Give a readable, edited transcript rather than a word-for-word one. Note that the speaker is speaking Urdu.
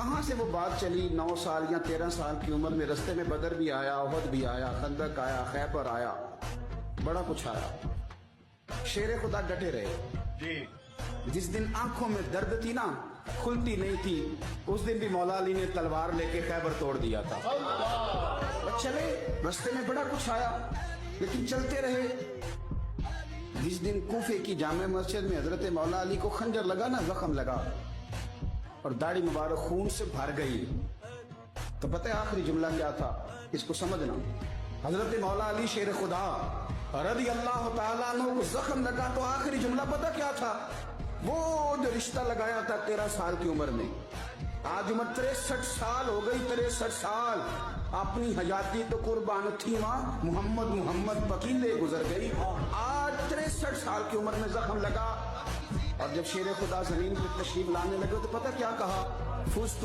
کہاں سے وہ بات چلی 9 سال یا 13 سال کی عمر میں رستے میں بدر بھی آیا، احد بھی آیا، خندق آیا، خیبر آیا، بڑا کچھ آیا، شیر خدا ڈٹے رہے جی جس دن آنکھوں میں درد تھی نا، کھلتی نہیں تھی، اس دن بھی مولا علی نے تلوار لے کے خیبر توڑ دیا تھا۔ چلے رستے میں بڑا کچھ آیا لیکن چلتے رہے۔ جس دن کوفے کی جامع مسجد میں حضرت مولا علی کو خنجر لگا نا، زخم لگا اور داڑھی مبارک خون سے بھر گئی، تو پتہ ہے آخری جملہ کیا تھا؟ اس کو سمجھنا، حضرت مولا علی شیر خدا رضی اللہ تعالیٰ عنہ کو زخم لگا تو آخری جملہ پتہ کیا تھا؟ وہ جو رشتہ لگایا تھا 13 سال کی عمر میں، آج عمر 63 سال ہو گئی، 63 سال اپنی حیاتی تو قربان تھی ماں، محمد محمد پکیلے گزر گئی، آج 63 سال کی عمر میں زخم لگا، اور جب شیر خدا زمین پہ تشریف لانے لگے تو پتہ کیا کہا؟ فزت